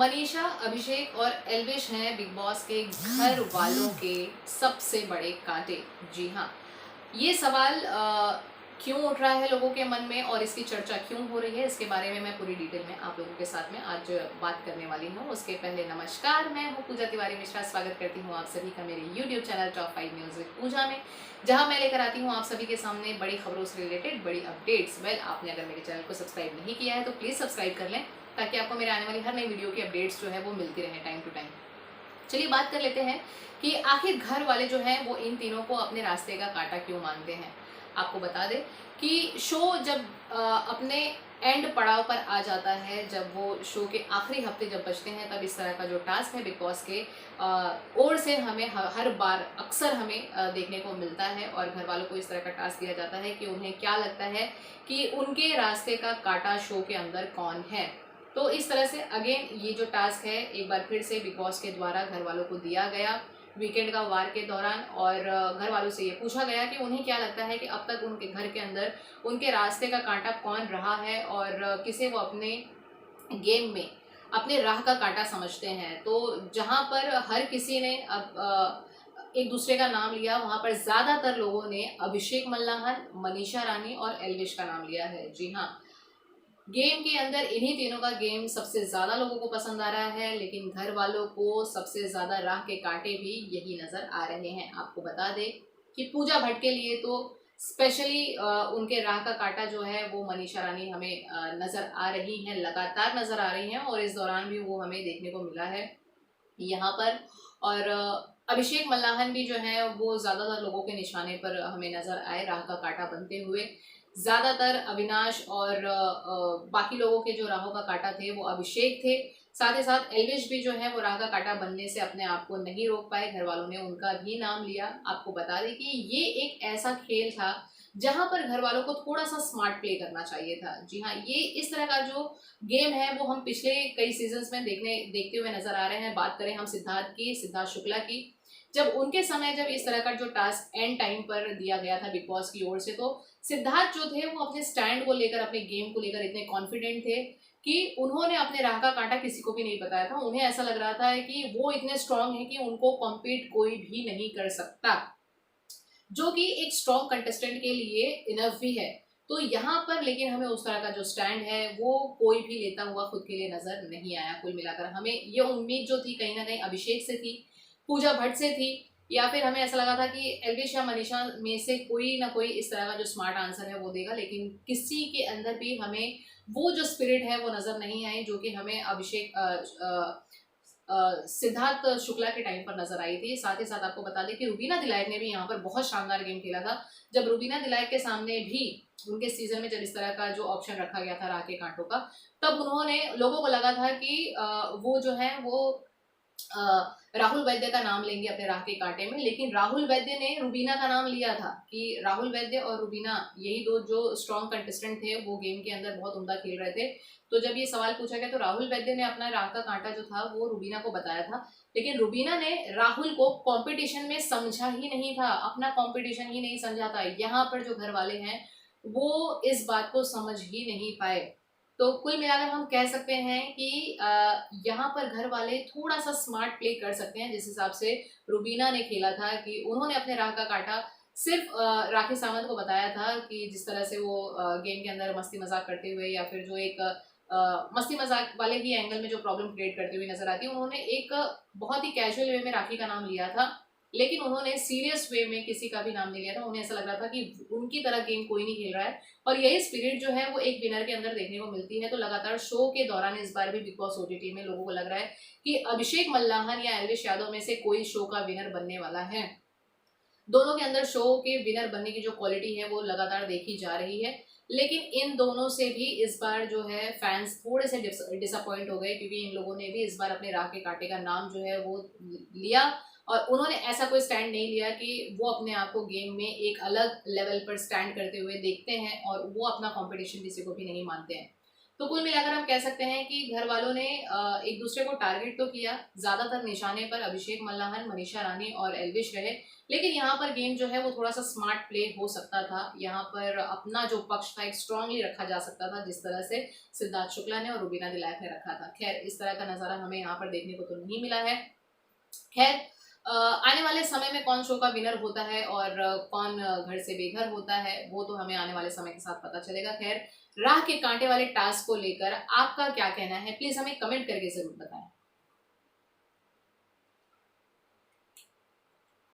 मनीषा, अभिषेक और एल्विश हैं big boss के घर वालों के सबसे बड़े कांटे। जी हाँ, ये सवाल क्यों उठ रहा है लोगों के मन में और इसकी चर्चा क्यों हो रही है, इसके बारे में मैं पूरी डिटेल में आप लोगों के साथ में आज बात करने वाली हूँ। उसके पहले नमस्कार, मैं हूँ पूजा तिवारी मिश्रा। स्वागत करती हूँ आप सभी का मेरे YouTube channel top 5 news with Pooja में, जहाँ मैं लेकर आती हूँ आप सभी के सामने बड़ी खबरों से रिलेटेड बड़ी अपडेट्स। आपने अगर मेरे चैनल को सब्सक्राइब नहीं किया है तो प्लीज़ सब्सक्राइब कर लें, ताकि आपको मेरे आने वाली हर नई वीडियो की अपडेट्स जो है वो मिलती रहे टाइम टू टाइम। चलिए बात कर लेते हैं कि आखिर घर वाले जो हैं वो इन तीनों को अपने रास्ते का कांटा क्यों मानते हैं। आपको बता दें कि शो जब अपने एंड पड़ाव पर आ जाता है, जब वो शो के आखिरी हफ्ते जब बचते हैं, तब इस तरह का जो टास्क है बिग बॉस के ओर से हमें हर बार अक्सर हमें देखने को मिलता है। और घर वालों को इस तरह का टास्क दिया जाता है कि उन्हें क्या लगता है कि उनके रास्ते का कांटा शो के अंदर कौन है। तो इस तरह से अगेन ये जो टास्क है एक बार फिर से बिग बॉस के द्वारा घर वालों को दिया गया वीकेंड का वार के दौरान। और घर वालों से ये पूछा गया कि उन्हें क्या लगता है कि अब तक उनके घर के अंदर उनके रास्ते का कांटा कौन रहा है और किसे वो अपने गेम में अपने राह का कांटा समझते हैं। तो जहाँ पर हर किसी ने अब एक दूसरे का नाम लिया, वहाँ पर ज़्यादातर लोगों ने अभिषेक मल्लाहन, मनीषा रानी और एल्विश का नाम लिया है। जी हाँ, गेम के अंदर इन्हीं तीनों का गेम सबसे ज़्यादा लोगों को पसंद आ रहा है, लेकिन घर वालों को सबसे ज़्यादा राह के कांटे भी यही नज़र आ रहे हैं। आपको बता दें कि पूजा भट्ट के लिए तो स्पेशली उनके राह का कांटा जो है वो मनीषा रानी हमें नज़र आ रही हैं, लगातार नज़र आ रही हैं। और इस दौरान भी वो हमें देखने को मिला है यहाँ पर। और अभिषेक मल्लाहन भी जो है वो ज़्यादातर लोगों के निशाने पर हमें नज़र आए राह का कांटा बनते हुए। ज़्यादातर अविनाश और बाकी लोगों के जो राहों का कांटा थे वो अभिषेक थे। साथ ही साथ एल्विश भी जो है वो राह का कांटा बनने से अपने आप को नहीं रोक पाए, घर वालों ने उनका भी नाम लिया। आपको बता दें कि ये एक ऐसा खेल था जहां पर घर वालों को थोड़ा सा स्मार्ट प्ले करना चाहिए था। जी हाँ, ये इस तरह का जो गेम है वो हम पिछले कई सीजन्स में देखते हुए नजर आ रहे हैं। बात करें हम सिद्धार्थ शुक्ला की, जब उनके समय जब इस तरह का जो टास्क एंड टाइम पर दिया गया था बिग बॉस की ओर से, तो सिद्धार्थ जो थे वो अपने स्टैंड को लेकर, अपने गेम को लेकर इतने कॉन्फिडेंट थे कि उन्होंने अपने राह का कांटा किसी को भी नहीं बताया था। उन्हें ऐसा लग रहा था कि वो इतने स्ट्रांग है कि उनको कॉम्पीट कोई भी नहीं कर सकता, जो कि एक स्ट्रॉन्ग कंटेस्टेंट के लिए इनफ भी है। तो यहाँ पर लेकिन हमें उस तरह का जो स्टैंड है वो कोई भी लेता हुआ खुद के लिए नजर नहीं आया। कुल मिलाकर हमें ये उम्मीद जो थी कहीं ना कहीं अभिषेक से थी, पूजा भट्ट से थी, या फिर हमें ऐसा लगा था कि एल्विश या मनीषा में से कोई ना कोई इस तरह का जो स्मार्ट आंसर है वो देगा। लेकिन किसी के अंदर भी हमें वो जो स्पिरिट है वो नजर नहीं आई, जो कि हमें अभिषेक सिद्धार्थ शुक्ला के टाइम पर नजर आई थी। साथ ही साथ आपको बता दें कि रुबीना दिलायक ने भी यहाँ पर बहुत शानदार गेम खेला था। जब रुबीना दिलायक के सामने भी उनके सीजन में जब इस तरह का जो ऑप्शन रखा गया था राह के कांटों का, तब उन्होंने, लोगों को लगा था कि वो जो है वो राहुल वैद्य का नाम लेंगे अपने राह के कांटे में। लेकिन राहुल वैद्य ने रुबीना का नाम लिया था कि राहुल वैद्य और रुबीना, यही दो जो स्ट्रॉन्ग कंटेस्टेंट थे वो गेम के अंदर बहुत उम्दा खेल रहे थे। तो जब ये सवाल पूछा गया तो राहुल वैद्य ने अपना राह का कांटा जो था वो रुबीना को बताया था। लेकिन रुबीना ने राहुल को कंपटीशन में समझा ही नहीं था, अपना कंपटीशन ही नहीं समझा था। यहाँ पर जो घर वाले हैं वो इस बात को समझ ही नहीं पाए। तो कुल मिलाकर हम कह सकते हैं कि यहाँ पर घर वाले थोड़ा सा स्मार्ट प्ले कर सकते हैं, जिस हिसाब से रुबीना ने खेला था कि उन्होंने अपने राह का कांटा सिर्फ राखी सावंत को बताया था कि जिस तरह से वो गेम के अंदर मस्ती मजाक करते हुए, या फिर जो एक मस्ती मजाक वाले ही एंगल में जो प्रॉब्लम क्रिएट करते हुए नजर आती है, उन्होंने एक बहुत ही कैजुअल वे में राखी का नाम लिया था। लेकिन उन्होंने सीरियस वे में किसी का भी नाम नहीं लिया था। उन्हें ऐसा लग रहा था कि उनकी तरह गेम कोई नहीं खेल रहा है, और यही स्पिरिट जो है वो एक विनर के अंदर देखने को मिलती है। तो लगातार शो के दौरान इस बार भी बिग बॉस ओटीटी में लोगों को लग रहा है कि अभिषेक मल्लाहन या एल्विश यादव में से कोई शो का विनर बनने वाला है। दोनों के अंदर शो के विनर बनने की जो क्वालिटी है वो लगातार देखी जा रही है। लेकिन इन दोनों से भी इस बार जो है फैंस थोड़े से डिसअपॉइंट हो गए, क्योंकि इन लोगों ने भी इस बार अपने राह के कांटे का नाम जो है वो लिया, और उन्होंने ऐसा कोई स्टैंड नहीं लिया कि वो अपने आप को गेम में एक अलग लेवल पर स्टैंड करते हुए देखते हैं, और वो अपना कंपटीशन किसी को भी नहीं मानते हैं। तो कुल मिलाकर हम कह सकते हैं कि घर वालों ने एक दूसरे को टारगेट तो किया, ज्यादातर निशाने पर अभिषेक मल्लाहन, मनीषा रानी और एल्विश रहे, लेकिन यहाँ पर गेम जो है वो थोड़ा सा स्मार्ट प्ले हो सकता था। यहाँ पर अपना जो पक्ष था एक स्ट्रांगली रखा जा सकता था, जिस तरह से सिद्धार्थ शुक्ला ने और रुबीना दिलायक ने रखा था। खैर, इस तरह का नजारा हमें यहाँ पर देखने को तो नहीं मिला है। खैर, आने वाले समय में कौन शो का विनर होता है और कौन घर से बेघर होता है, वो तो हमें आने वाले समय के साथ पता चलेगा। खैर, राह के कांटे वाले टास्क को लेकर आपका क्या कहना है, प्लीज हमें कमेंट करके जरूर बताएं।